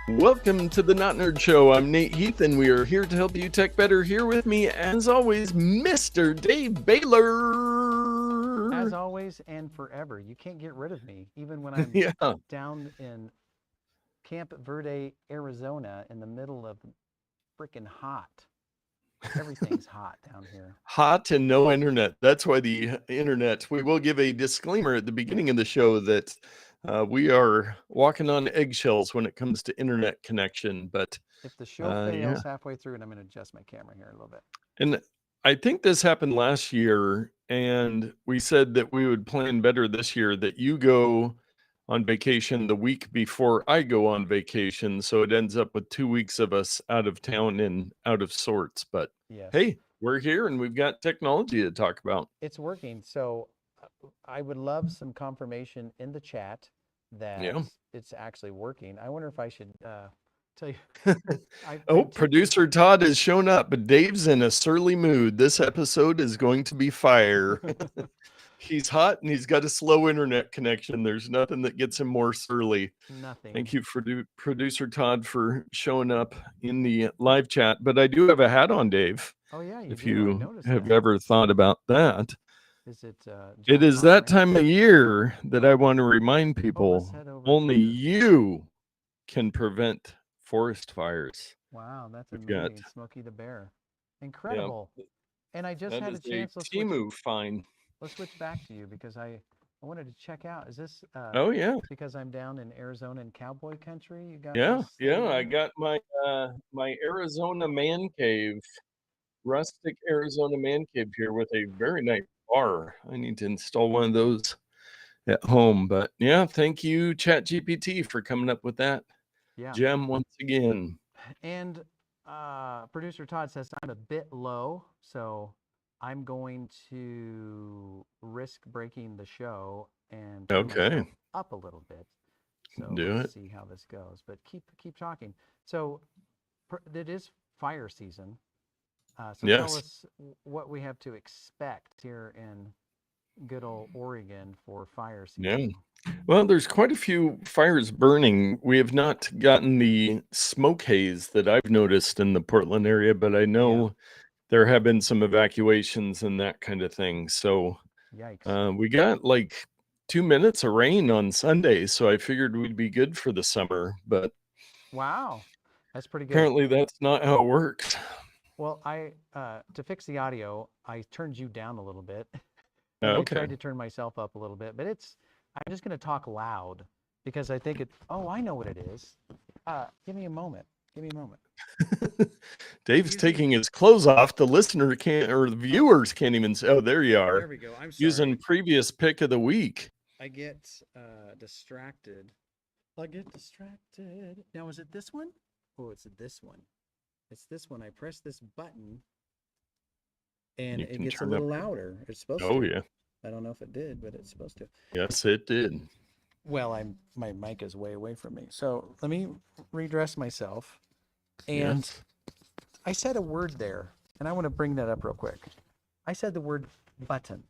Welcome to the Not Nerd Show. I'm Nate Heath, and we are here to help you tech better. Here with me, as always, Mr. Dave Baylor. As always and forever. You can't get rid of me, even when I'm Yeah, down in Camp Verde, Arizona, in the middle of freaking hot. Everything's hot down here. hot and no internet. That's why the internet. We will give a disclaimer at the beginning of the show that we are walking on eggshells when it comes to internet connection. But If the show yeah, fails halfway through, and I'm going to adjust my camera here a little bit. and I think this happened last year, and we said that we would plan better this year. That you go on vacation the week before I go on vacation. So it ends up with 2 weeks of us out of town and out of sorts. But Yes, hey, we're here and we've got technology to talk about. it's working. So I would love some confirmation in the chat that Yeah. it's actually working. I wonder if I should tell you. I Oh, took producer Todd has shown up, but Dave's in a surly mood. This episode is going to be fire. He's hot and he's got a slow internet connection. There's nothing that gets him more surly. nothing. Thank you for producer Todd for showing up in the live chat. But I do have a hat on, Dave. Oh yeah, you If do. I you noticed have that. ever thought about that, Is it it John is that Connor? time of year that I want to remind Oh, let's people head over only here. you can prevent forest fires. Wow, that's We've got, amazing. Smokey the Bear. yeah, Incredible. And I just that had a is a chance. Timu fine. Let's switch back to you because I wanted to check out. Is this Oh yeah, because I'm down in Arizona in cowboy country? You got yeah, this yeah. thing I on? got my Arizona man cave, rustic Arizona man cave here with a very nice bar. I need to install one of those at home. But yeah, thank you, ChatGPT, for coming up with that Yeah. gem once again. And producer Todd says I'm a bit low, so I'm going to risk breaking the show and turn Okay, myself up a little bit. So do let's it. see how this goes. But keep talking. So it is fire season. So tell Yes. us what we have to expect here in good old Oregon for fire Yeah. season. Well, there's quite a few fires burning. We have not gotten the smoke haze that I've noticed in the Portland area, but I Yeah. know there have been some evacuations and that kind of thing. So Yikes. we got like 2 minutes of rain on Sunday, so I figured we'd be good for the summer, but Wow. That's pretty good. apparently that's not how it works. Well, I to fix the audio, I turned you down a little bit, and I Okay. tried to turn myself up a little bit. But I'm just going to talk loud because I think it. Oh, I know what it is. Give me a moment. Give me a moment. Dave's Using. taking his clothes off. The listener can't, or the viewers can't even say, oh, there you There are. we go. I'm Using sorry. previous pick of the week. I get distracted. I get distracted. Now, is it this one? Oh, it's this one. It's this one. I press this button and You it can gets a turn up. little louder. It's supposed Oh, to. yeah. I don't know if it did, but it's supposed to. Yes, it did. Well, my mic is way away from me. So let me redress myself. And Yes. I said a word there, and I want to bring that up real quick. I said the word button.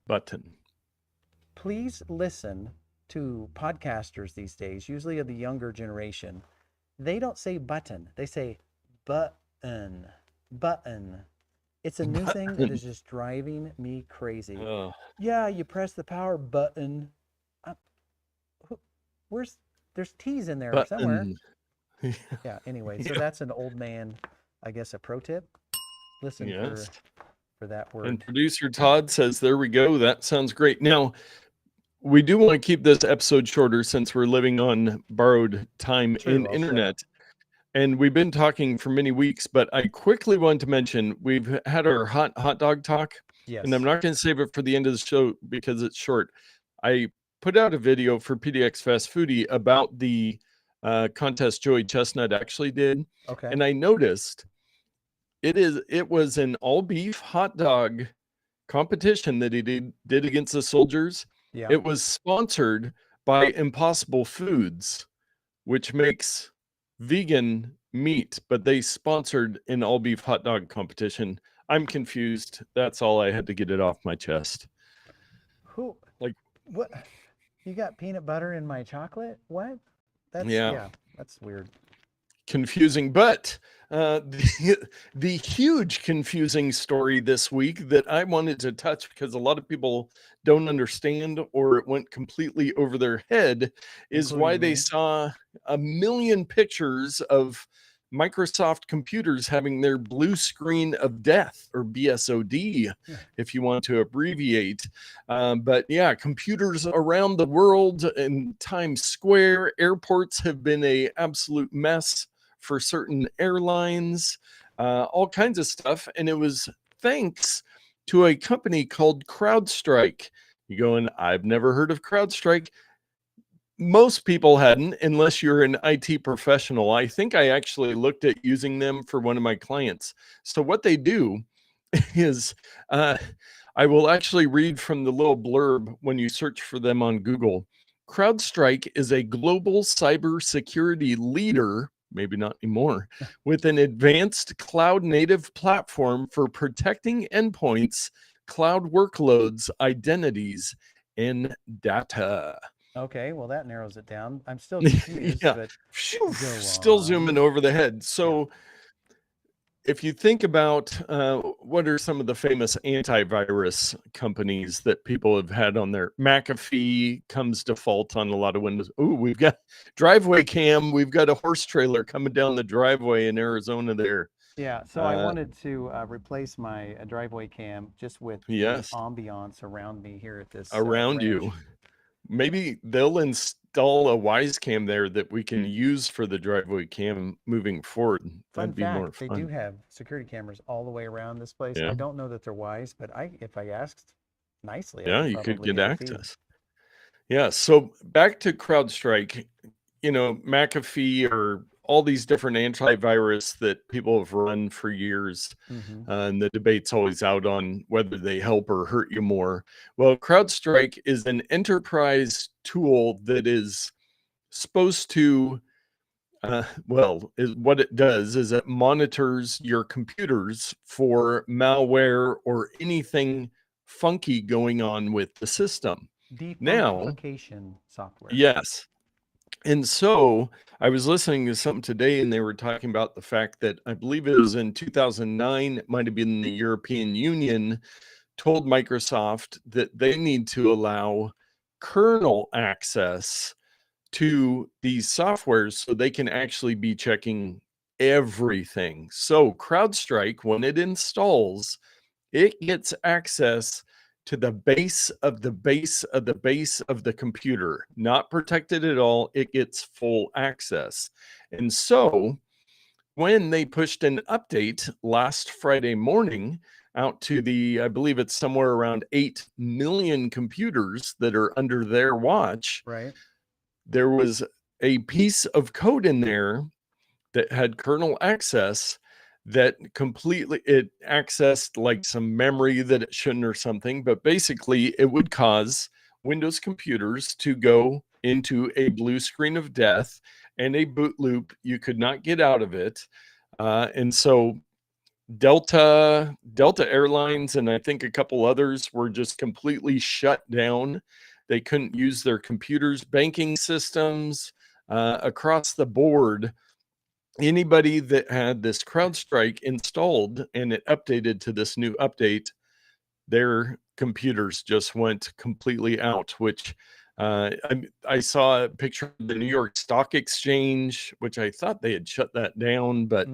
Button. Please listen to podcasters these days, usually of the younger generation. They don't say button, they say button. Button. It's a new thing that is just driving me crazy. Oh, Yeah, you press the power button. Uh, there's T's in there somewhere. button. Yeah, anyway, so Yeah. that's an old man, I guess, a pro tip. Listen Yes. for that And word. producer Todd says, there we go. That sounds great. Now, we do want to keep this episode shorter since we're living on borrowed time in True, I'll say. internet. And we've been talking for many weeks, but I quickly want to mention we've had our hot dog talk, and I'm Yes. not going to save it for the end of the show because it's short. I put out a video for PDX Fast Foodie about the contest Joey Chestnut actually did, Okay. and I noticed it was an all beef hot dog competition that he did against the soldiers. Yeah. It was sponsored by Impossible Foods, which makes vegan meat, but they sponsored an all beef hot dog competition. I'm confused. That's all. I had to get it off my chest. Who? Like, What? You got peanut butter in my chocolate? What? That's yeah. yeah. That's weird. Confusing, but the huge confusing story this week that I wanted to touch because a lot of people don't understand or it went completely over their head is why Including they me. saw a million pictures of Microsoft computers having their blue screen of death, or BSOD, if you want to abbreviate. But yeah, computers around the world in Times Square, airports have been a absolute mess for certain airlines, all kinds of stuff. And it was thanks to a company called CrowdStrike. You going, I've never heard of CrowdStrike. Most people hadn't, unless you're an IT professional. I think I actually looked at using them for one of my clients. So what they do is, I will actually read from the little blurb when you search for them on Google. CrowdStrike is a global cybersecurity leader, maybe not anymore, with an advanced cloud native platform for protecting endpoints, cloud workloads, identities, and data. Okay, well that narrows it down. I'm still confused, Yeah. but Phew, go still zooming on. over the head. So if you think about what are some of the famous antivirus companies that people have had on their, McAfee comes default on a lot of Windows. Oh, we've got driveway cam. We've got a horse trailer coming down the driveway in Arizona there. Yeah, so I wanted to replace my driveway cam just with the Yes, ambiance around me here at this around you. ranch. Maybe they'll install a Wise Cam there that we can use for the driveway cam moving forward. Fun That'd be more fact, they do fun. have security cameras all the way around this place. I Yeah. don't know that they're Wise, but if I asked nicely, I Yeah, could you could probably get get a feed. access. Yeah. So back to CrowdStrike, McAfee or all these different antivirus that people have run for years. Mm-hmm. And the debate's always out on whether they help or hurt you more. Well, CrowdStrike is an enterprise tool that is supposed to, what it does is it monitors your computers for malware or anything funky going on with the system. Now, Defunkification software. yes. And so I was listening to something today and they were talking about the fact that I believe it was in 2009, it might have been the European Union told Microsoft that they need to allow kernel access to these softwares so they can actually be checking everything. So CrowdStrike, when it installs, it gets access to the base of the base of the base of the computer, not protected at all. It gets full access. And so when they pushed an update last Friday morning out to I believe it's somewhere around 8 million computers that are under their watch, Right. there was a piece of code in there that had kernel access that completely it accessed like some memory that it shouldn't or something, but basically it would cause Windows computers to go into a blue screen of death and a boot loop. You could not get out of it. And so Delta Airlines and I think a couple others were just completely shut down. They couldn't use their computers, banking systems, across the board. Anybody that had this CrowdStrike installed and it updated to this new update, their computers just went completely out, which I saw a picture of the New York Stock Exchange, which I thought they had shut that down. But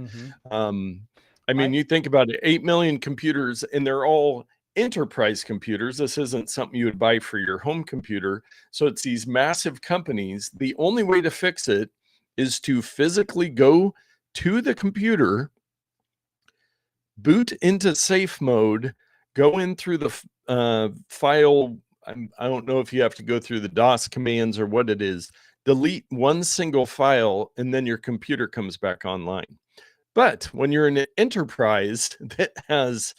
I mean, you think about it, 8 million computers, and they're all enterprise computers. This isn't something you would buy for your home computer. So it's these massive companies. The only way to fix it is to physically go to the computer, boot into safe mode, go in through the file. I don't know if you have to go through the DOS commands or what it is. Delete one single file, and then your computer comes back online. But when you're in an enterprise that has,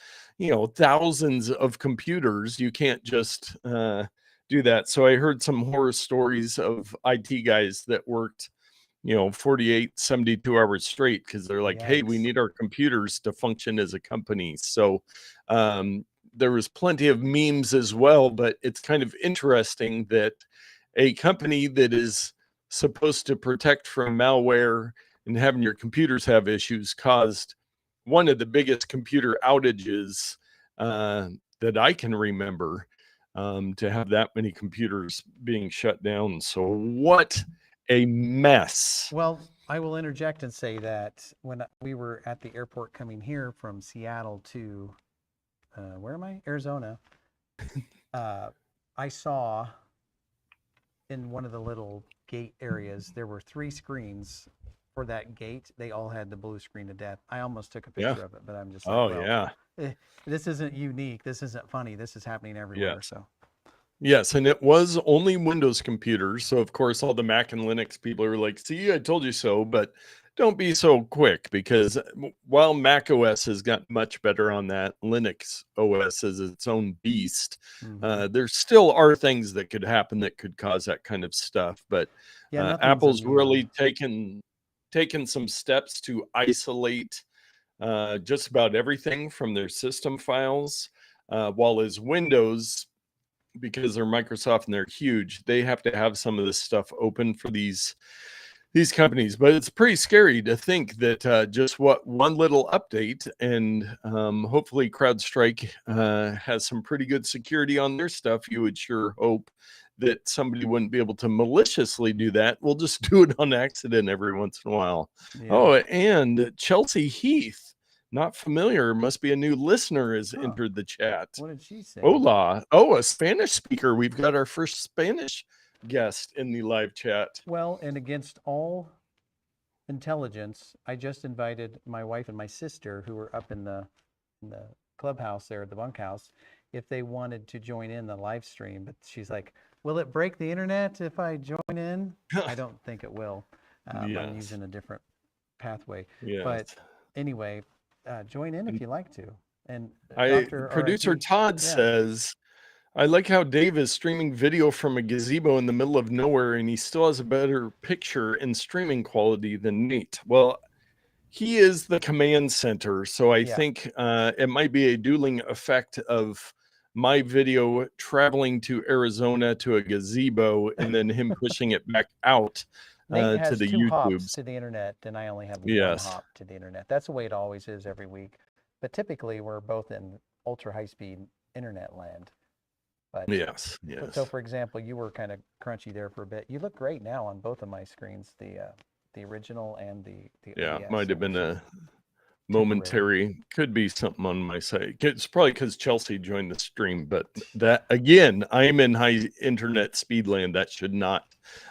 thousands of computers, you can't just do that. So I heard some horror stories of IT guys that worked 48, 72 hours straight because they're like, hey, we need our computers to function as a company. So there was plenty of memes as well, but it's kind of interesting that a company that is supposed to protect from malware and having your computers have issues, caused one of the biggest computer outages that I can remember, to have that many computers being shut down. So what a mess. Well, I will interject and say that when we were at the airport coming here from Seattle to, where am I? Arizona. I saw in one of the little gate areas, there were 3 screens for that gate. They all had the blue screen to death. I almost took a picture of it, but I'm just like, Oh, well, yeah. this isn't unique. This isn't funny. This is happening everywhere. Yes. So Yes, and it was only Windows computers. So of course all the Mac and Linux people are like, "See, I told you so." But don't be so quick, because while Mac OS has gotten much better on that, Linux OS is its own beast. There still are things that could happen that could cause that kind of stuff. But yeah, nothing's Apple's immune. really taken some steps to isolate just about everything from their system files, while as Windows, because they're Microsoft and they're huge, they have to have some of this stuff open for these companies. But it's pretty scary to think that just one little update, and hopefully CrowdStrike has some pretty good security on their stuff. You would sure hope that somebody wouldn't be able to maliciously do that. We'll just do it on accident every once in a while. Yeah. Oh, and Chelsea Heath, not familiar, must be a new listener, has entered the chat. What did she say? Hola. Oh, a Spanish speaker. We've got our first Spanish guest in the live chat. Well, and against all intelligence, I just invited my wife and my sister, who were up in the clubhouse there at the bunkhouse, if they wanted to join in the live stream. But she's like, "Will it break the internet if I join in?" I don't think it will. I'm using a different pathway. Yes. But anyway, join in if you like to. And producer RIP, Todd says, "I like how Dave is streaming video from a gazebo in the middle of nowhere, and he still has a better picture and streaming quality than Nate." Well, he is the command center, so I think it might be a dueling effect of my video traveling to Arizona to a gazebo and then him pushing it back out Nate has to the 2 hops YouTubes. to the internet, and I only have 1 hop to the internet. That's the way it always is every week. But typically, we're both in ultra high-speed internet land. But yes. So, for example, you were kind of crunchy there for a bit. You look great now on both of my screens, the original and the OBS. Might have been a momentary, could be something on my site. It's probably because Chelsea joined the stream, but that, again, I am in high internet speed land. That should not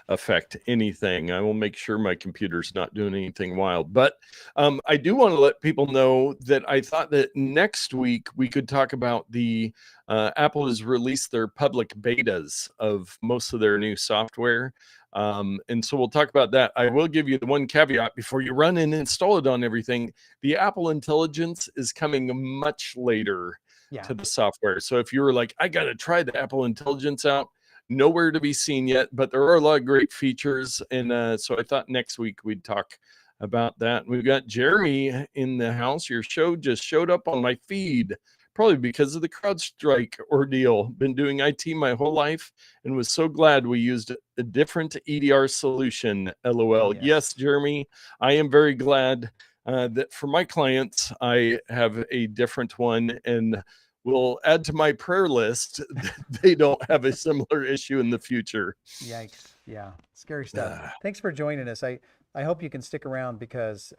affect anything. I will make sure my computer's not doing anything wild. But I do want to let people know that I thought that next week we could talk about the Apple has released their public betas of most of their new software. And so we'll talk about that. I will give you the one caveat before you run and install it on everything. The Apple Intelligence is coming much later to the software. So if you were like, I got to try the Apple Intelligence out, nowhere to be seen yet, but there are a lot of great features. And so I thought next week we'd talk about that. We've got Jeremy in the house. Your show just showed up on my feed, probably because of the CrowdStrike ordeal. Been doing IT my whole life and was so glad we used a different EDR solution. LOL. Yes, Jeremy, I am very glad that for my clients, I have a different one, and will add to my prayer list that they don't have a similar issue in the future. Yikes. Yeah. Scary stuff. Thanks for joining us. I hope you can stick around, because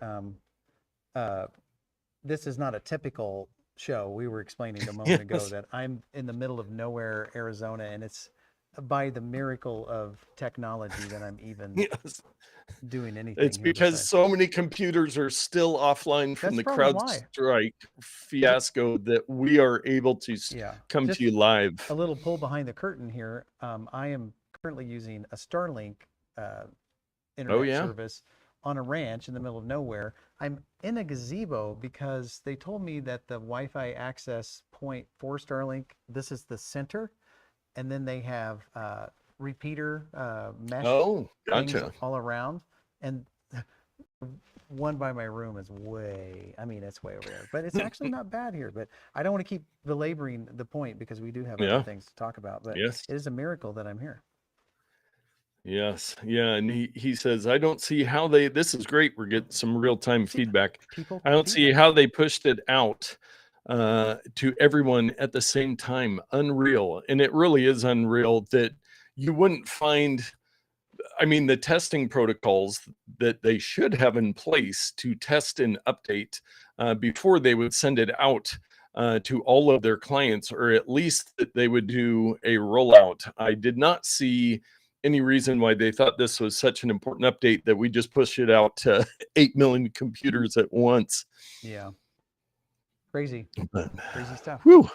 this is not a typical show. We were explaining a moment ago that I'm in the middle of nowhere, Arizona, and it's by the miracle of technology that I'm even doing anything. It's because so many computers are still offline from the CrowdStrike fiasco that we are able to come to you live. A little pull behind the curtain here. I am currently using a Starlink internet service on a ranch in the middle of nowhere. I'm in a gazebo because they told me that the Wi-Fi access point for Starlink, this is the center, and then they have repeater mesh things all around, and one by my room is it's way over there, but it's actually not bad here. But I don't want to keep belaboring the point, because we do have other things to talk about, but it is a miracle that I'm here. Yes. Yeah. And he says, I don't see how they, this is great. We're getting some real time feedback. People I can don't do see that. how they pushed it out to everyone at the same time. Unreal. And it really is unreal that you wouldn't find, I mean, the testing protocols that they should have in place to test and update before they would send it out to all of their clients, or at least that they would do a rollout. I did not see any reason why they thought this was such an important update that we just push it out to 8 million computers at once. Yeah. Crazy. But, Crazy stuff. whew.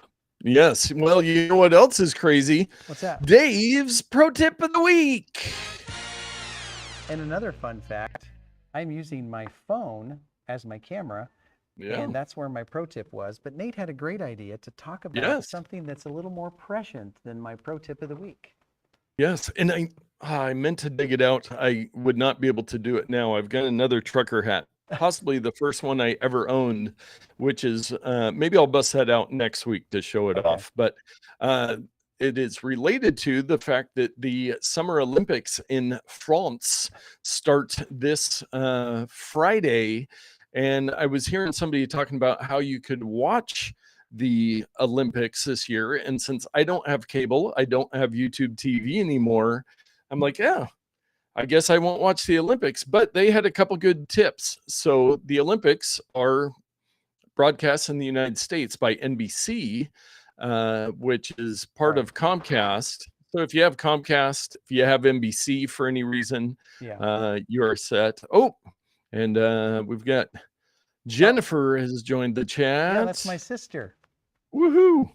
Yes. Well, you know what else is crazy? What's that? Dave's pro tip of the week. And another fun fact, I'm using my phone as my camera, Yeah. and that's where my pro tip was. But Nate had a great idea to talk about Yes. something that's a little more prescient than my pro tip of the week. Yes, and I meant to dig it out. I would not be able to do it now. I've got another trucker hat, possibly the first one I ever owned, which is maybe I'll bust that out next week to show it Okay. off. But it is related to the fact that the Summer Olympics in France start this Friday, and I was hearing somebody talking about how you could watch the Olympics this year. And since I don't have cable, I don't have YouTube TV anymore, I'm like, yeah, I guess I won't watch the Olympics. But they had a couple good tips. So the Olympics are broadcast in the United States by NBC, which is part of Comcast. So if you have Comcast, if you have NBC for any reason, you are set. Oh, and we've got Jennifer has joined the chat. Yeah, that's my sister. Woohoo!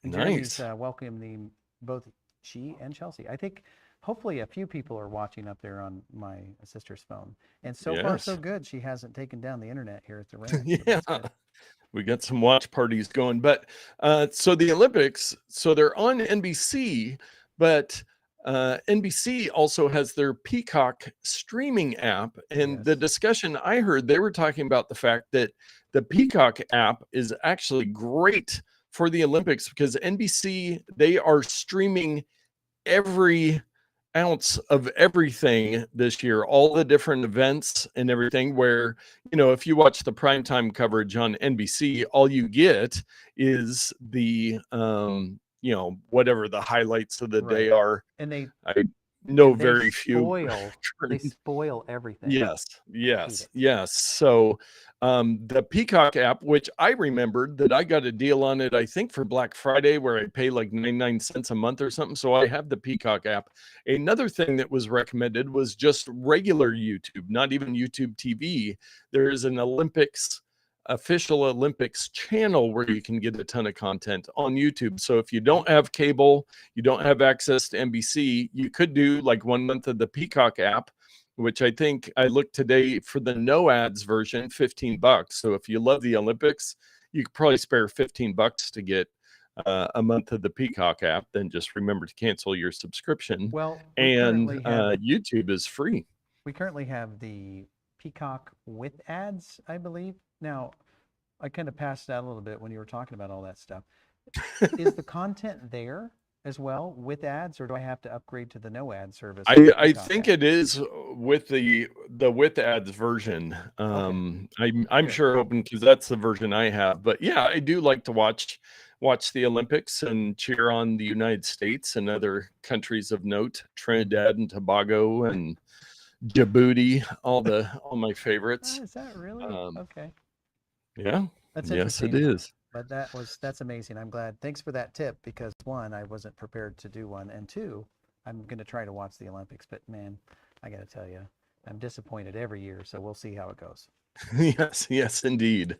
And Nice. Jeremy's welcoming both she and Chelsea. I think hopefully a few people are watching up there on my sister's phone. And so far, so good. She hasn't taken down the internet here at the ranch. Yeah. We got some watch parties going. But so the Olympics, so they're on NBC, but NBC also has their Peacock streaming app. And the discussion I heard, they were talking about the fact that the Peacock app is actually great for the Olympics because NBC, they are streaming every ounce of everything this year, all the different events and everything, where, you know, if you watch the primetime coverage on NBC, all you get is the you know, whatever the highlights of the day are. And I know very few. They spoil everything. Yes. So the Peacock app, which I remembered that I got a deal on it, I think for Black Friday, where I pay like 99 cents a month or something. So I have the Peacock app. Another thing that was recommended was just regular YouTube, not even YouTube TV. There is an official Olympics channel where you can get a ton of content on YouTube. So if you don't have cable, you don't have access to NBC, you could do like 1 month of the Peacock app, which I think I looked today for the no ads version, $15. So if you love the Olympics, you could probably spare $15 to get a month of the Peacock app. Then just remember to cancel your subscription. Well, and YouTube is free. We currently have the Peacock with ads, I believe. Now, I kind of passed out a little bit when you were talking about all that stuff. Is the content there as well with ads, or do I have to upgrade to the no ad service? I think it is with the with ads version. I'm sure hoping, because that's the version I have. But yeah, I do like to watch the Olympics and cheer on the United States and other countries of note, Trinidad and Tobago and Djibouti, all my favorites. Is that really? Okay. Yeah. That's yes, interesting. it is. But that's amazing. I'm glad. Thanks for that tip, because one, I wasn't prepared to do one, and two, I'm going to try to watch the Olympics. But man, I got to tell you, I'm disappointed every year. So we'll see how it goes. Yes, indeed.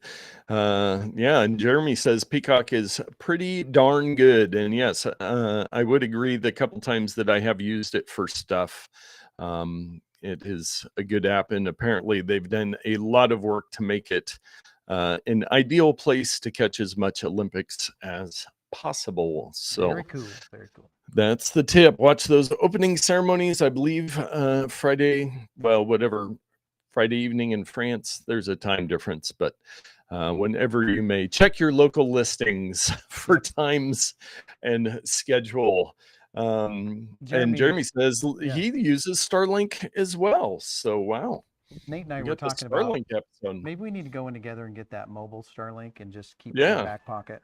Yeah, and Jeremy says Peacock is pretty darn good. And yes, I would agree. The couple times that I have used it for stuff, it is a good app. And apparently they've done a lot of work to make it an ideal place to catch as much Olympics as possible. So very cool. That's the tip. Watch those opening ceremonies. I believe Friday, Friday evening in France. There's a time difference, but whenever you may, check your local listings for times and schedule. And Jeremy, Jeremy says yeah. he uses Starlink as well. So wow, Nate and I we were got the talking about Starlink episode. maybe we need to go in together and get that mobile Starlink and just keep it in the Yeah. back pocket.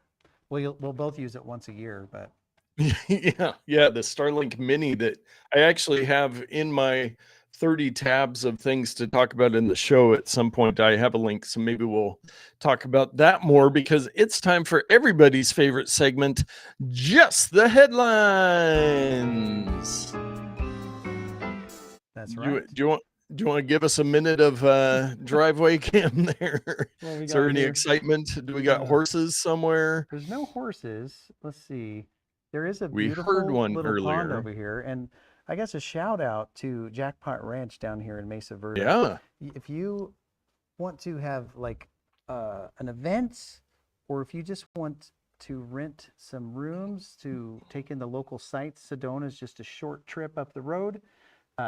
We'll both use it once a year, but Yeah, the Starlink Mini that I actually have in my 30 tabs of things to talk about in the show. At some point, I have a link, so maybe we'll talk about that more, because it's time for everybody's favorite segment, Just the Headlines. that's Do right. you want to give us a minute of driveway cam there? What we Is there got any here? excitement? Do we got horses somewhere? There's no horses. Let's see. There is a We heard beautiful one little pond earlier. over here, and I guess a shout out to Jackpot Ranch down here in Mesa Verde. Yeah. If you want to have like an event, or if you just want to rent some rooms to take in the local sites, Sedona is just a short trip up the road.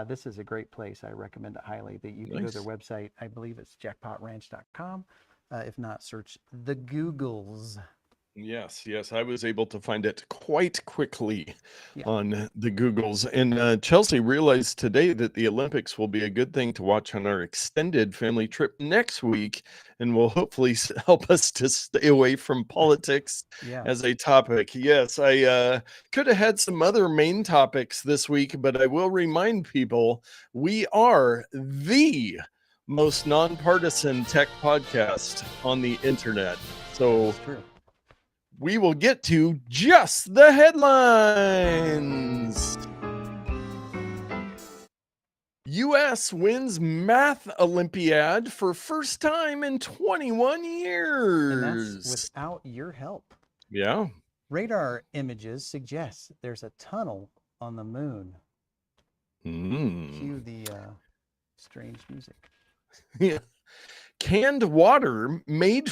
This is a great place. I recommend it highly. That you can go to their website. I believe it's jackpotranch.com. If not, search the Googles. Yes, I was able to find it quite quickly Yeah. on the Googles. And Chelsea realized today that the Olympics will be a good thing to watch on our extended family trip next week, and will hopefully help us to stay away from politics as a topic. Yes, I could have had some other main topics this week, but I will remind people we are the most nonpartisan tech podcast on the internet. So That's true. We will get to just the headlines. U.S. wins Math Olympiad for first time in 21 years. And that's without your help. Yeah. Radar images suggest there's a tunnel on the moon. Cue the strange music. Yeah. Canned water made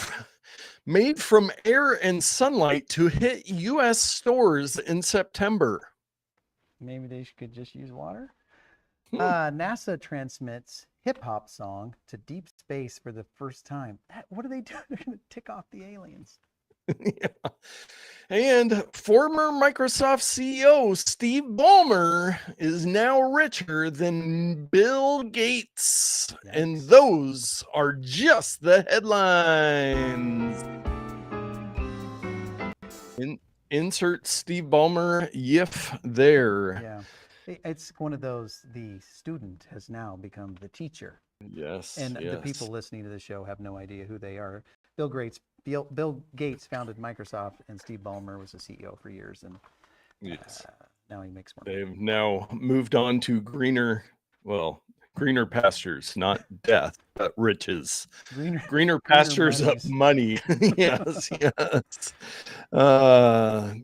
from air and sunlight to hit U.S. stores in September. Maybe they could just use water. NASA transmits hip hop song to deep space for the first time. What are they doing? They're going to tick off the aliens. Yeah. And former Microsoft CEO Steve Ballmer is now richer than Bill Gates. Yikes. And those are just the headlines. Insert Steve Ballmer gif there. Yeah. It's one of those, the student has now become the teacher. Yes. And the people listening to the show have no idea who they are. Bill Gates founded Microsoft, and Steve Ballmer was the CEO for years. And now he makes more money. They've now moved on to greener pastures, not death, but riches. Greener pastures of money. Yes.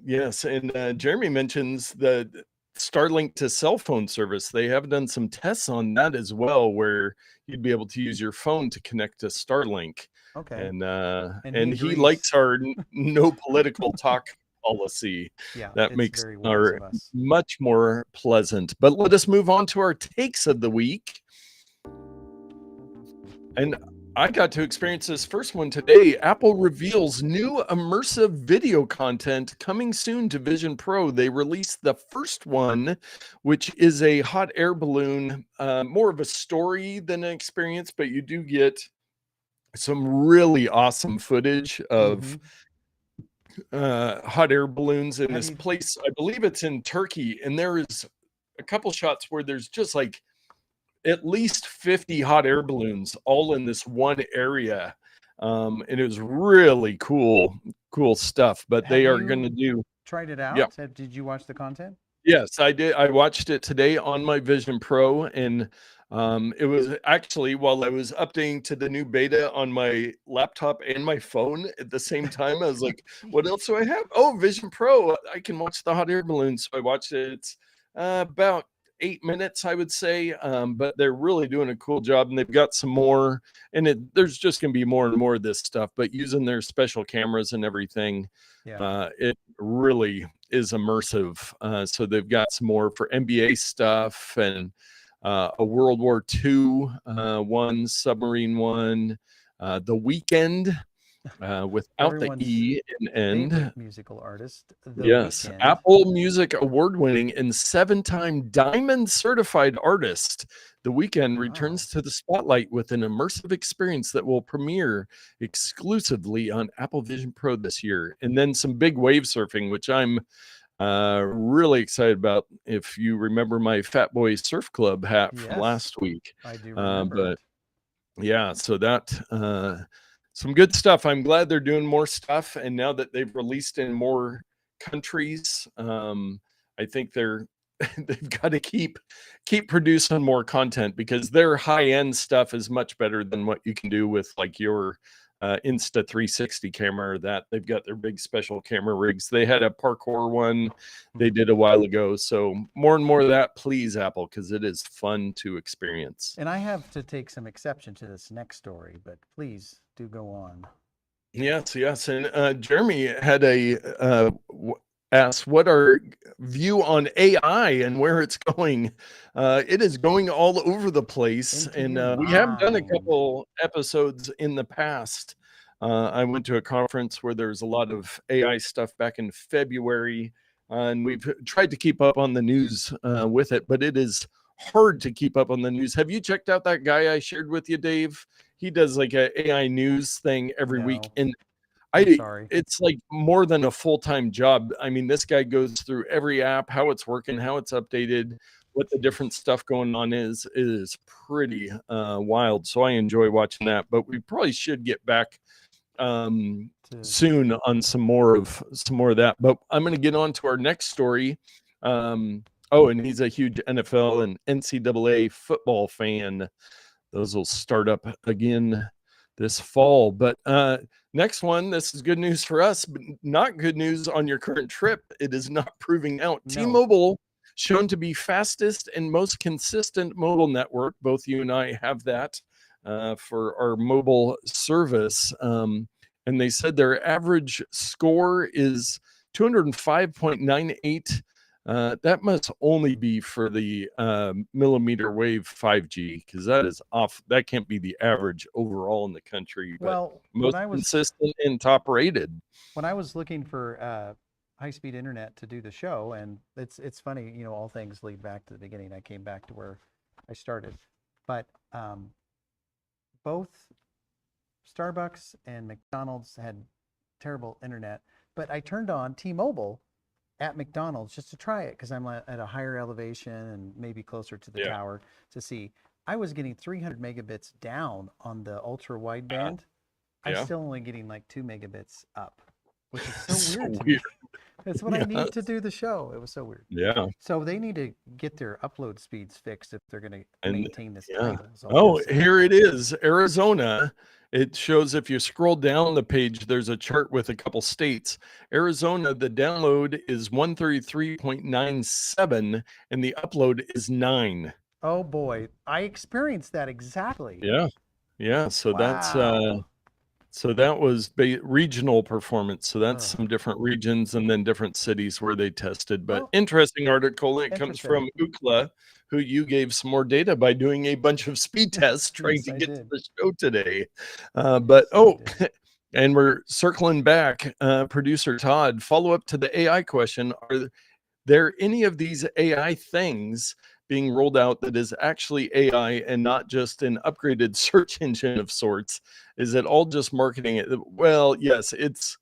Yes. And Jeremy mentions the Starlink to cell phone service. They have done some tests on that as well, where you'd be able to use your phone to connect to Starlink. Okay. And he likes our no political talk policy. Yeah, that makes our much more pleasant. But let us move on to our takes of the week. And I got to experience this first one today. Apple reveals new immersive video content coming soon to Vision Pro. They released the first one, which is a hot air balloon, more of a story than an experience, but you do get some really awesome footage of hot air balloons in this place. I believe it's in Turkey, and there is a couple shots where there's just like at least 50 hot air balloons all in this one area. And it was really cool stuff. But they are going to do. Tried it out? Yeah. Did you watch the content? Yes, I did. I watched it today on my Vision Pro, and it was actually while I was updating to the new beta on my laptop and my phone at the same time. I was like, what else do I have? Oh, Vision Pro. I can watch the hot air balloons. So I watched it. It's about 8 minutes, I would say, but they're really doing a cool job, and they've got some more, and there's just going to be more and more of this stuff, but using their special cameras and everything, it really is immersive. So they've got some more for NBA stuff, and a World War II one, submarine one, The Weekend without the Everyone's E in end. favorite musical artist, The Yes, Weeknd. Apple Music award-winning and 7-time diamond certified artist. The Weeknd Wow. returns to the spotlight with an immersive experience that will premiere exclusively on Apple Vision Pro this year. And then some big wave surfing, which I'm really excited about. If you remember my Fat Boy Surf Club hat from Yes, last week. I do remember But it. yeah, so that some good stuff. I'm glad they're doing more stuff, and now that they've released in more countries, I think they've got to keep producing more content, because their high end stuff is much better than what you can do with like your Insta 360 camera. That they've got their big special camera rigs. They had a parkour one they did a while ago. So more and more of that, please, Apple, because it is fun to experience. And I have to take some exception to this next story, but please do go on. Yes. And Jeremy had asked what our view on AI and where it's going. It is going all over the place, Into and your we have done a mind. couple episodes in the past. I went to a conference where there was a lot of AI stuff back in February, and we've tried to keep up on the news with it, but it is hard to keep up on the news. Have you checked out that guy I shared with you, Dave? He does like a AI news thing every week, No, and I'm sorry. it's like more than a full-time job. I mean, this guy goes through every app, how it's working, how it's updated, what the different stuff going on is pretty wild. So I enjoy watching that, but we probably should get back soon on some more of that. But I'm going to get on to our next story. Oh, and he's a huge NFL and NCAA football fan. Those will start up again this fall. But next one, this is good news for us, but not good news on your current trip. It is not proving out. No. T-Mobile shown to be fastest and most consistent mobile network. Both you and I have that for our mobile service. And they said their average score is 205.98. That must only be for the millimeter wave 5G, because that is off. That can't be the average overall in the country. But Well, most consistent and top rated. When I was looking for high-speed internet to do the show, and it's funny, you know, all things lead back to the beginning. I came back to where I started, but both Starbucks and McDonald's had terrible internet. But I turned on T-Mobile at McDonald's just to try it, because I'm at a higher elevation and maybe closer to the tower to see. I was getting 300 megabits down on the ultra wideband. I'm still only getting like 2 megabits up, which is so weird to me. That's what I need to do the show. It was so weird. Yeah. So they need to get their upload speeds fixed if they're going to maintain this title. Oh, here it is. Arizona. It shows, if you scroll down the page, there's a chart with a couple states. Arizona, the download is 133.97 and the upload is 9. Oh boy, I experienced that exactly. Yeah. So that's so that was regional performance. So that's some different regions and then different cities where they tested. But interesting article. It comes from Ookla, who you gave some more data by doing a bunch of speed tests trying to get to the show today. And we're circling back. Producer Todd, follow up to the AI question. Are there any of these AI things being rolled out that is actually AI and not just an upgraded search engine of sorts? Is it all just marketing? Well, yes, it's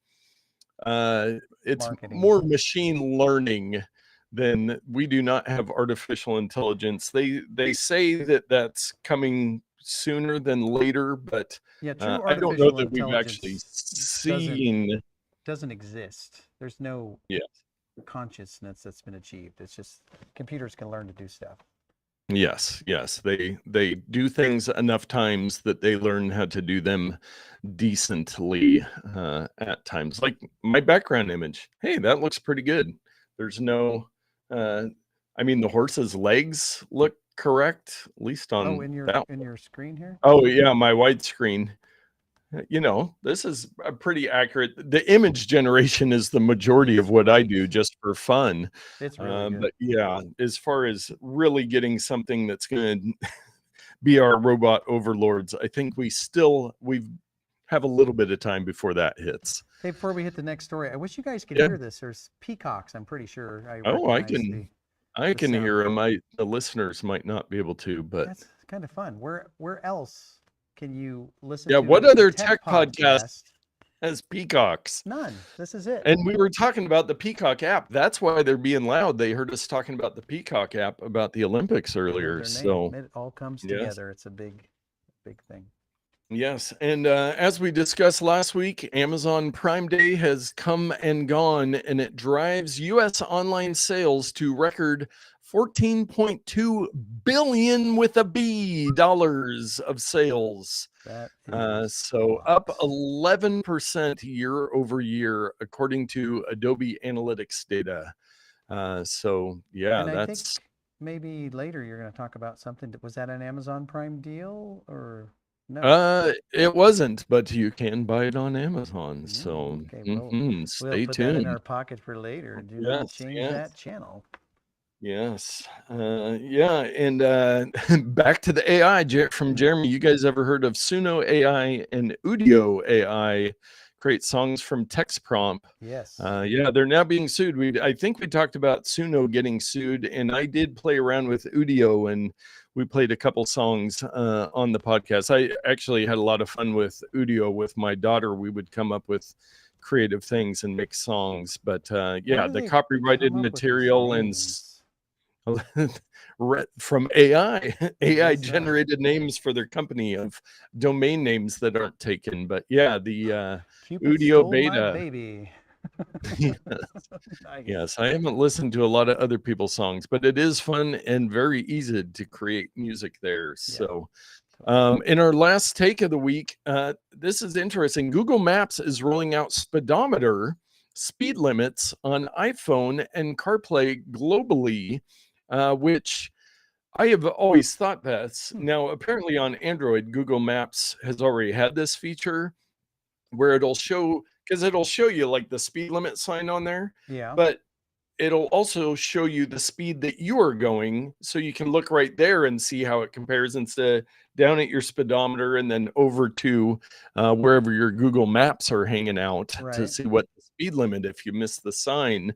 more machine learning than we do not have artificial intelligence. They say that that's coming sooner than later, but I don't know that we've actually seen. Doesn't exist. There's no consciousness that's been achieved. It's just computers can learn to do stuff. Yes, they do things enough times that they learn how to do them decently at times. Like my background image. Hey, that looks pretty good. There's no I mean, the horse's legs look correct, at least on in your screen here. Oh yeah, my widescreen. You know, this is a pretty accurate. The image generation is the majority of what I do just for fun. It's really good. But yeah, as far as really getting something that's going to be our robot overlords, I think we have a little bit of time before that hits. Hey, before we hit the next story, I wish you guys could Yeah. hear this. There's peacocks. I'm pretty sure I Oh, I recognize can the sound. hear them. The listeners might not be able to, but That's kind of fun. Where else can you listen yeah, to what a other tech tech podcast podcast? has peacocks? None. This is it. And we were talking about the Peacock app. That's why they're being loud. They heard us talking about the Peacock app about the Olympics earlier. Their So name. It all comes yes. together. It's a big thing. Yes, and as we discussed last week, Amazon Prime Day has come and gone, and it drives U.S. online sales to record $14.2 billion with a B dollars of sales. That is so up 11% year over year, according to Adobe Analytics data. So yeah, and I that's think maybe later you're going to talk about something. Was that an Amazon Prime deal or no? It wasn't, but you can buy it on Amazon. So okay, we'll put tuned. that in our pocket for later. Do not change that channel. Yes. Yeah. And back to the AI from Jeremy. You guys ever heard of Suno AI and Udio AI? Create songs from text prompt. Yes. Yeah, they're now being sued. I think we talked about Suno getting sued, and I did play around with Udio, and we played a couple songs on the podcast. I actually had a lot of fun with Udio with my daughter. We would come up with creative things and make songs. But yeah, the copyrighted material and from AI generated names for their company of domain names that aren't taken. But yeah, the Udio beta. Baby. Yes. Nice. Yes, I haven't listened to a lot of other people's songs, but it is fun and very easy to create music there. Yeah. So in our last take of the week, this is interesting. Google Maps is rolling out speedometer speed limits on iPhone and CarPlay globally, which I have always thought that's now apparently on Android. Google Maps has already had this feature where it'll show, because it'll show you like the speed limit sign on there. Yeah. But it'll also show you the speed that you are going, so you can look right there and see how it compares instead of down at your speedometer and then over to wherever your Google Maps are hanging out to see what the speed limit if you miss the sign.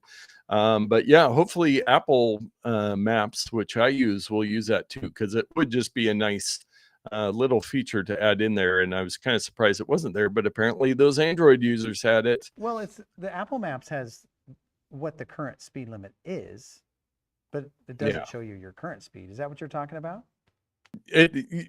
But yeah, hopefully Apple Maps, which I use, will use that too, because it would just be a nice little feature to add in there. And I was kind of surprised it wasn't there, but apparently those Android users had it. Well, it's the Apple Maps has what the current speed limit is, but it doesn't show you your current speed. Is that what you're talking about?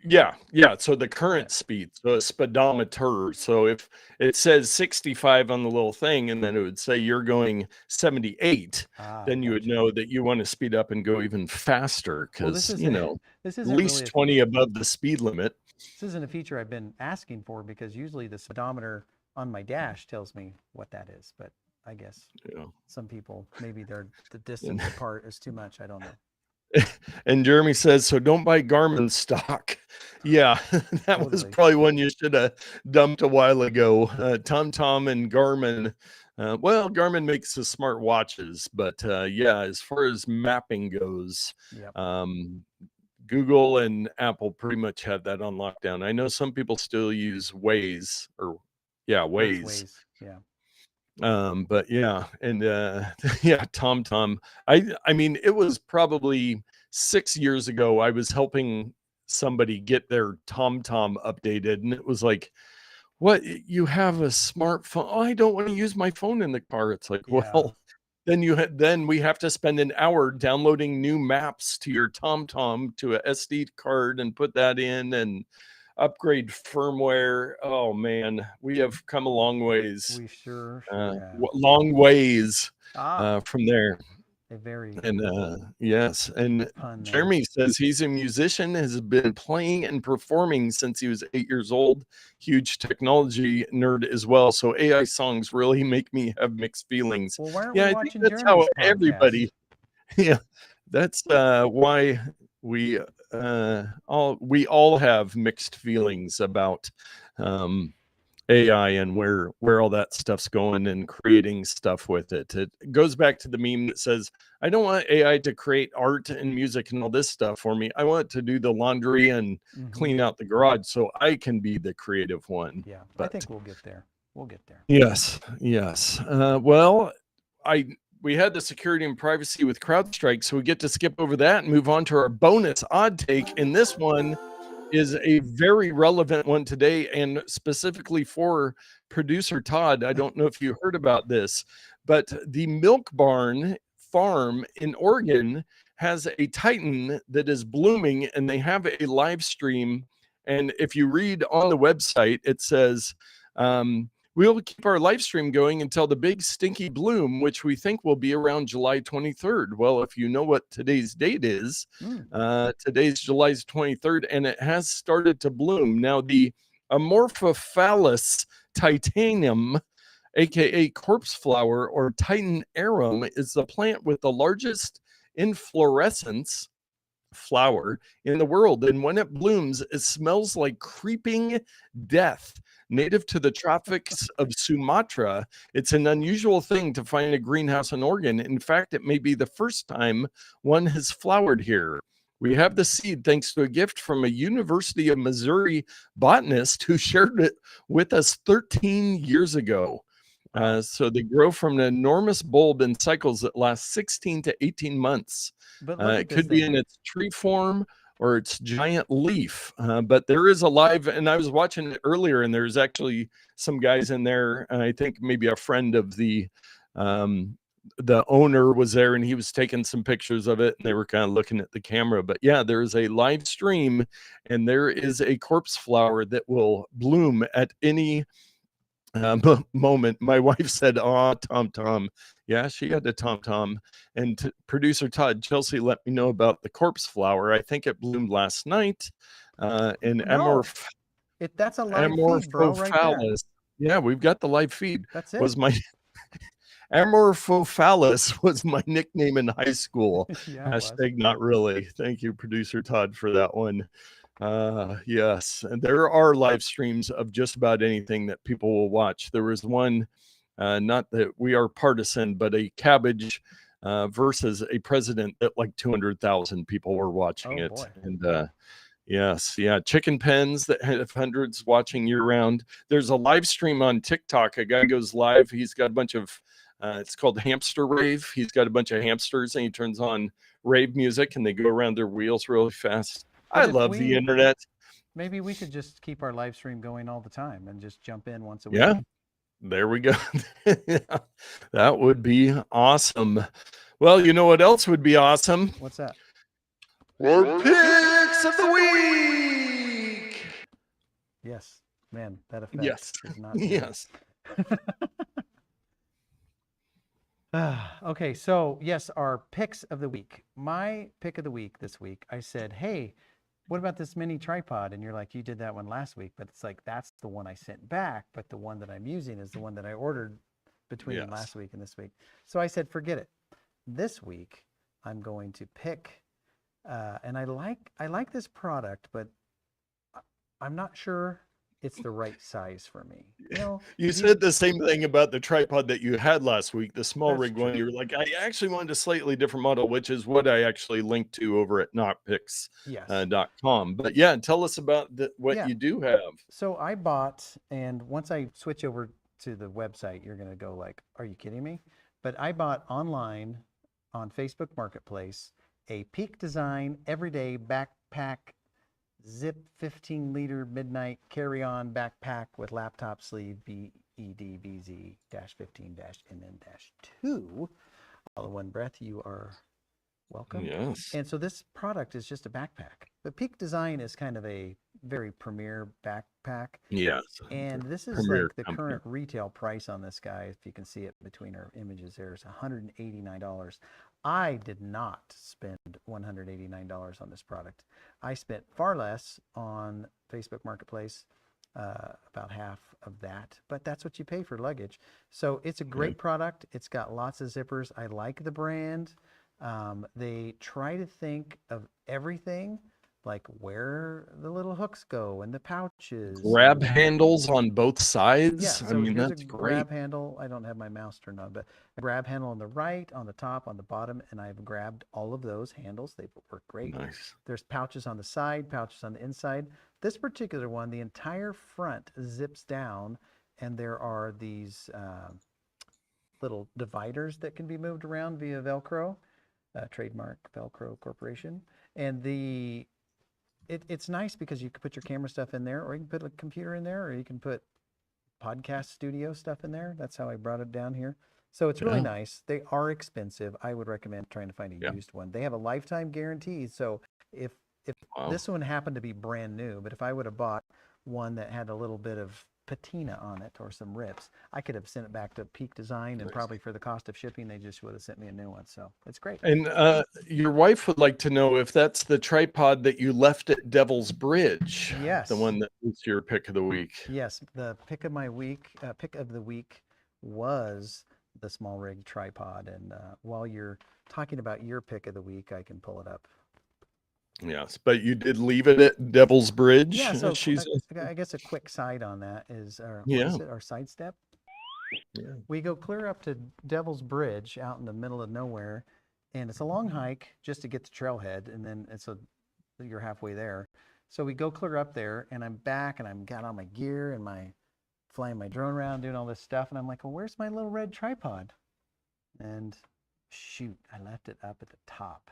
Yeah. So the current speed, so a speedometer. So if it says 65 on the little thing, and then it would say you're going 78, then you would know that you want to speed up and go even faster, because this at least really 20 above the speed limit. This isn't a feature I've been asking for, because usually the speedometer on my dash tells me what that is, but I guess some people, maybe the distance apart is too much. I don't know. And Jeremy says, so don't buy Garmin stock. Yeah, that was probably one you should have dumped a while ago. TomTom and Garmin. Well, Garmin makes the smart watches, but yeah, as far as mapping goes, Google and Apple pretty much had that on lockdown. I know some people still use Waze, Waze. Yeah. But yeah, and yeah, TomTom. I mean, it was probably 6 years ago. I was helping somebody get their TomTom updated, and it was like, what, you have a smartphone? Oh, I don't want to use my phone in the car. It's like, well, then we have to spend an hour downloading new maps to your TomTom to a SD card and put that in and upgrade firmware. Oh man, we have come a long ways. We sure long ways from there. Yes, and Jeremy says he's a musician, has been playing and performing since he was 8 years old. Huge technology nerd as well. So AI songs really make me have mixed feelings. Well, why aren't we watching that's how everybody. Yeah, that's why we all have mixed feelings about AI and where all that stuff's going and creating stuff with it. It goes back to the meme that says, I don't want AI to create art and music and all this stuff for me. I want it to do the laundry and clean out the garage so I can be the creative one. Yeah, I But think we'll get there. We'll get there. yes, yes. Well, we had the security and privacy with CrowdStrike, so we get to skip over that and move on to our bonus odd take. And this one is a very relevant one today, and specifically for producer Todd. I don't know if you heard about this, but the Milk Barn farm in Oregon has a Titan that is blooming, and they have a live stream. And if you read on the website, it says, we'll keep our live stream going until the big stinky bloom, which we think will be around July 23rd. Well, if you know what today's date is, today's July 23rd, and it has started to bloom. Now, the Amorphophallus titanium, aka corpse flower or Titan arum, is the plant with the largest inflorescence flower in the world. And when it blooms, it smells like creeping death. Native to the tropics of Sumatra, it's an unusual thing to find a greenhouse in Oregon. In fact, it may be the first time one has flowered here. We have the seed thanks to a gift from a University of Missouri botanist who shared it with us 13 years ago. So they grow from an enormous bulb in cycles that last 16 to 18 months. But It could be in its tree form or its giant leaf. But there is a live, and I was watching it earlier, and there's actually some guys in there. I think maybe a friend of the owner was there, and he was taking some pictures of it, and they were kind of looking at the camera. But yeah, there is a live stream, and there is a corpse flower that will bloom at any moment. My wife said, "Oh, Tom." Yeah, she had the Tom. And producer Todd, Chelsea let me know about the corpse flower. I think it bloomed last night. And that's a live feed, bro, right there. Yeah, we've got the live feed. That's it. Was my Amorphophallus was my nickname in high school. Yeah, Hashtag not really. Thank you, producer Todd, for that one. Yes, and there are live streams of just about anything that people will watch. There was one, not that we are partisan, but a cabbage versus a president that like 200,000 people were watching it. Boy. And yes, yeah, chicken pens that have hundreds watching year round. There's a live stream on TikTok. A guy goes live. He's got a bunch of it's called Hamster Rave. He's got a bunch of hamsters, and he turns on rave music, and they go around their wheels really fast. I love the internet. Maybe we could just keep our live stream going all the time and just jump in once a week. Yeah, there we go. That would be awesome. Well, you know what else would be awesome? What's that? Our picks of the week. Yes, man, that effect is not good. Yes. Okay, so yes, our picks of the week. My pick of the week this week, I said, hey, what about this mini tripod? And you're like, you did that one last week, but it's like, that's the one I sent back, but the one that I'm using is the one that I ordered between last week and this week. So I said, forget it. This week, I'm going to pick, and I like this product, but I'm not sure it's the right size for me. You said the same thing about the tripod that you had last week, the small rig one. You were like, I actually wanted a slightly different model, which is what I actually linked to over at notpicks.com. But yeah, tell us about what you do have. So I bought, and once I switch over to the website, you're going to go like, are you kidding me? But I bought online on Facebook Marketplace a Peak Design everyday backpack zip 15-liter midnight carry-on backpack with laptop sleeve BEDBZ-15-NN-2. All in one breath. You are welcome. Yes. And so this product is just a backpack. But Peak Design is kind of a very premier backpack. Yes. And this is like the current retail price on this guy. If you can see it between our images, there's $189. I did not spend $189 on this product. I spent far less on Facebook Marketplace, about half of that, but that's what you pay for luggage. So it's a great product. It's got lots of zippers. I like the brand. They try to think of everything like where the little hooks go and the pouches. Grab handles on both sides. Yeah, I so mean, here's a that's great. grab handle. I don't have my mouse turned on, but a grab handle on the right, on the top, on the bottom, and I've grabbed all of those handles. They work great. Nice. There's pouches on the side, pouches on the inside. This particular one, the entire front zips down, and there are these little dividers that can be moved around via Velcro, trademark Velcro Corporation. And it's nice because you can put your camera stuff in there, or you can put a computer in there, or you can put podcast studio stuff in there. That's how I brought it down here. So it's really nice. They are expensive. I would recommend trying to find a used one. They have a lifetime guarantee. So if this one happened to be brand new, but if I would have bought one that had a little bit of patina on it or some rips, I could have sent it back to Peak Design, and probably for the cost of shipping, they just would have sent me a new one. So it's great. And your wife would like to know if that's the tripod that you left at Devil's Bridge. Yes. The one that was your pick of the week. Yes, the pick of the week was the small rig tripod. And while you're talking about your pick of the week, I can pull it up. Yes, but you did leave it at Devil's Bridge. Yeah, so I guess a quick side on that is, what is it, our sidestep? Yeah. We go clear up to Devil's Bridge out in the middle of nowhere, and it's a long hike just to get to trailhead, and then you're halfway there. So we go clear up there, and I'm back, and I've got all my gear and flying my drone around, doing all this stuff, and I'm like, well, where's my little red tripod? And shoot, I left it up at the top.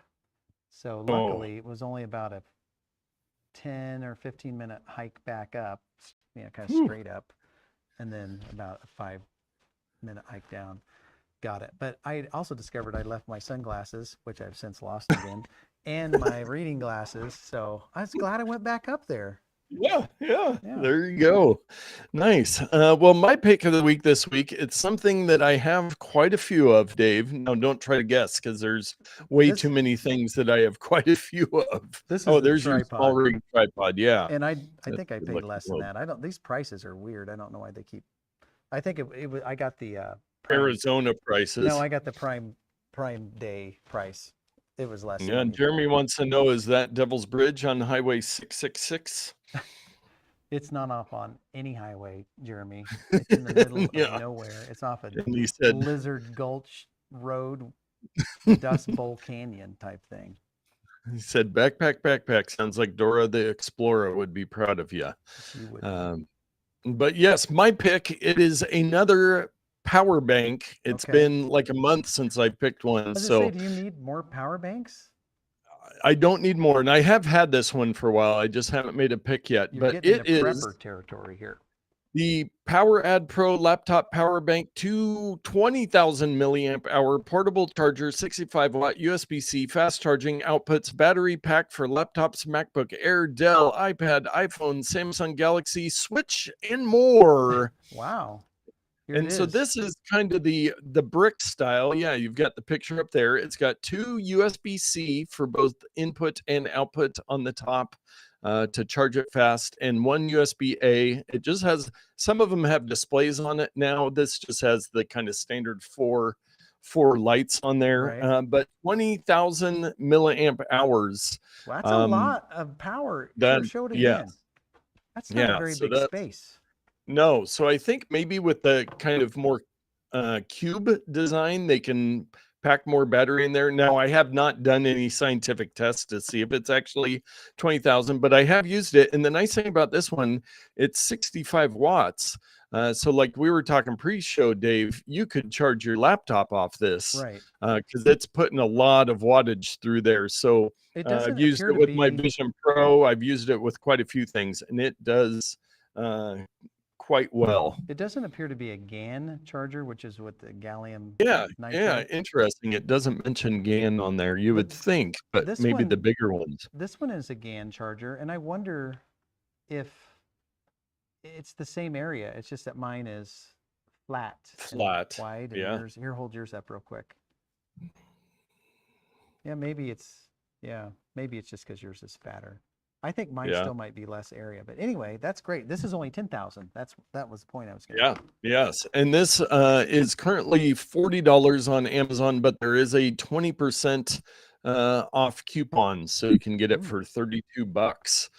So luckily, it was only about a 10 or 15-minute hike back up, kind of straight up, and then about a 5-minute hike down. Got it. But I also discovered I left my sunglasses, which I've since lost again, and my reading glasses. So I was glad I went back up there. Yeah. There you go. Nice. Well, my pick of the week this week, it's something that I have quite a few of, Dave. Now, don't try to guess because there's way too many things that I have quite a few of. There's your small rig tripod. Yeah. And I think I paid less than that. These prices are weird. I don't know why they keep. I think it was. I got the Arizona prices. No, I got the Prime Day price. It was less. Yeah, Jeremy wants to know, is that Devil's Bridge on Highway 666? It's not off on any highway, Jeremy. It's in the middle of nowhere. It's off a Lizard Gulch Road, Dust Bowl Canyon type thing. He said, backpack. Sounds like Dora the Explorer would be proud of you. She would. But yes, my pick, it is another power bank. It's been like a month since I picked one. Do you need more power banks? I don't need more, and I have had this one for a while. I just haven't made a pick yet. You're but it is prepper territory here. The PowerAd Pro laptop power bank, 20,000 milliamp hour portable charger, 65 watt USB-C fast charging outputs, battery pack for laptops, MacBook Air, Dell, iPad, iPhone, Samsung Galaxy, Switch, and more. Wow. So this is kind of the brick style. Yeah, you've got the picture up there. It's got 2 USB-C for both input and output on the top to charge it fast, and 1 USB-A. It just has, some of them have displays on it now. This just has the kind of standard four lights on there, right. But 20,000 milliamp hours. Well, that's a lot of power. Show it again. That's not a very big space. No, so I think maybe with the kind of more cube design, they can pack more battery in there. Now, I have not done any scientific tests to see if it's actually 20,000, but I have used it. And the nice thing about this one, it's 65 watts. So like we were talking pre-show, Dave, you could charge your laptop off this, right? Because it's putting a lot of wattage through there. So I've used it with my Vision Pro. I've used it with quite a few things, and it does quite well. It doesn't appear to be a GAN charger, which is what the gallium nitride. Yeah, interesting. It doesn't mention GAN on there. You would think, but maybe the bigger ones. This one is a GAN charger, and I wonder if it's the same area. It's just that mine is flat, wide, and yours, here, hold yours up real quick. Yeah, maybe it's just because yours is fatter. I think mine still might be less area, but anyway, that's great. This is only 10,000. That was the point I was getting. Yes, and this is currently $40 on Amazon, but there is a 20% off coupons, so you can get it for $32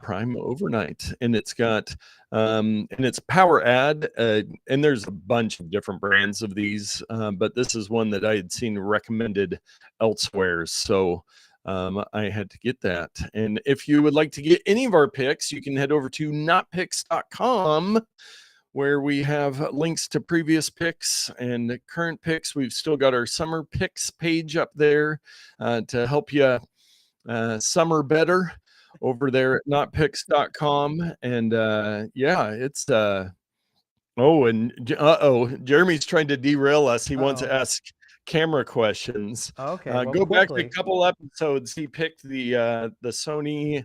Prime overnight. And it's got and it's POWERLDD, and there's a bunch of different brands of these, but this is one that I had seen recommended elsewhere, so I had to get that. And if you would like to get any of our picks, you can head over to notpicks.com, where we have links to previous picks and current picks. We've still got our summer picks page up there to help you summer better over there at notpicks.com. And yeah, it's Jeremy's trying to derail us. He wants to ask camera questions. Okay, well, go quickly. back a couple episodes. He picked the Sony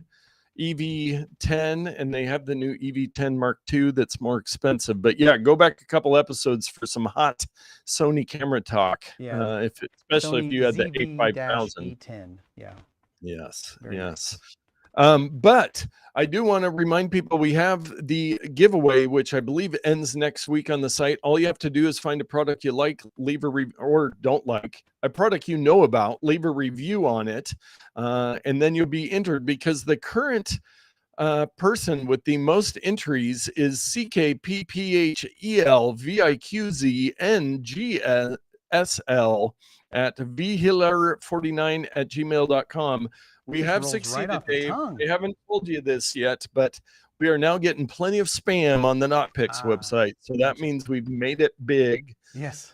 EV10, and they have the new EV10 Mark II that's more expensive. But yeah, go back a couple episodes for some hot Sony camera talk. Yeah, especially Sony if you had the ZV-E10. A5000. Yeah. Yes, Very yes. But I do want to remind people we have the giveaway, which I believe ends next week on the site. All you have to do is find a product you like, leave a or don't like, a product you know about, leave a review on it, and then you'll be entered, because the current person with the most entries is CKPPHELVIQZNGSL at vhiller49@gmail.com. We have succeeded, Dave. They haven't told you this yet, but we are now getting plenty of spam on the NotPicks website. So that means we've made it big. Yes.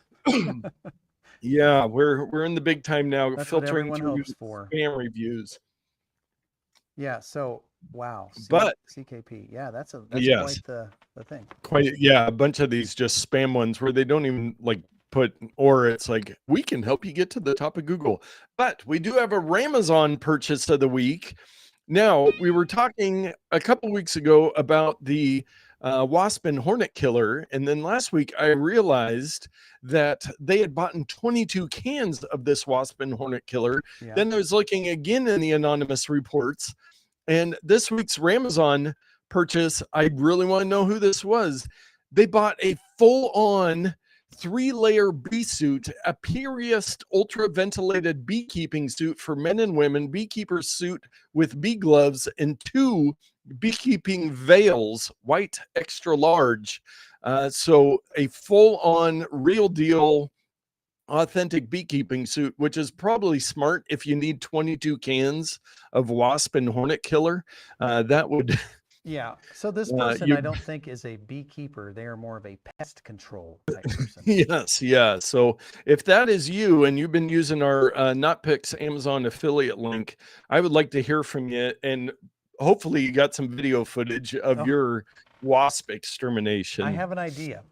Yeah, we're in the big time now. That's filtering what through for. Spam reviews. Yeah, so wow. But CKP, yeah, that's yes, quite the thing. Quite, yeah, a bunch of these just spam ones where they don't even like put, or it's like, we can help you get to the top of Google. But we do have a Ramazon purchase of the week. Now, we were talking a couple weeks ago about the wasp and hornet killer, and then last week I realized that they had bought 22 cans of this wasp and hornet killer. Yeah. Then I was looking again in the anonymous reports, and this week's Ramazon purchase, I really want to know who this was. They bought a full-on 3-layer bee suit, a Puriest ultra ventilated beekeeping suit for men and women, beekeeper suit with bee gloves, and 2 beekeeping veils, white extra large. So a full-on real deal authentic beekeeping suit, which is probably smart if you need 22 cans of wasp and hornet killer. That would Yeah. So this person, I don't think, is a beekeeper. They are more of a pest control type person. Yes. Yeah. So if that is you and you've been using our NotPicks Amazon affiliate link, I would like to hear from you. And hopefully you got some video footage of your wasp extermination. I have an idea.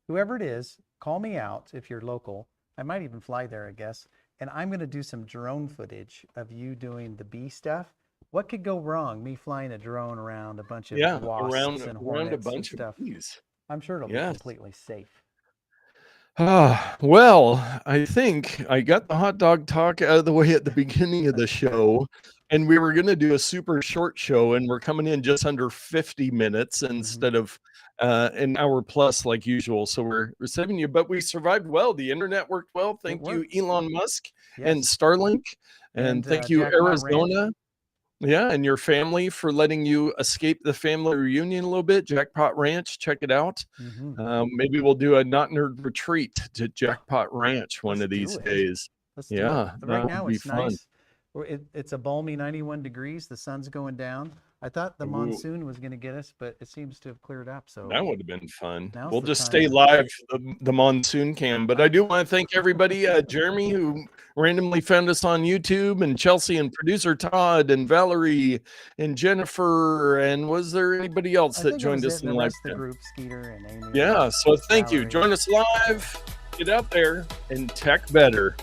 Whoever it is, call me out if you're local. I might even fly there, I guess. And I'm going to do some drone footage of you doing the bee stuff. What could go wrong? Me flying a drone around a bunch of wasps and hornets and stuff. I'm sure it'll be completely safe. Well, I think I got the hot dog talk out of the way at the beginning of the show, and we were going to do a super short show, and we're coming in just under 50 minutes instead of an hour plus like usual. So we're saving you, but we survived well. The internet worked well. Thank you, Elon Musk and Starlink, and thank you, Arizona. Yeah, and your family for letting you escape the family reunion a little bit. Jackpot Ranch, check it out. Maybe we'll do a not nerd retreat to Jackpot Ranch one of these days. Yeah, right now it's nice. It's a balmy 91 degrees. The sun's going down. I thought the monsoon was going to get us, but it seems to have cleared up. So that would have been fun. We'll just stay live the monsoon cam. But I do want to thank everybody, Jeremy, who randomly found us on YouTube, and Chelsea, and producer Todd, and Valerie, and Jennifer, and was there anybody else that joined us in the live? The group, Skeeter and Amy. Yeah, so thank you. Join us live. Get out there and tech better.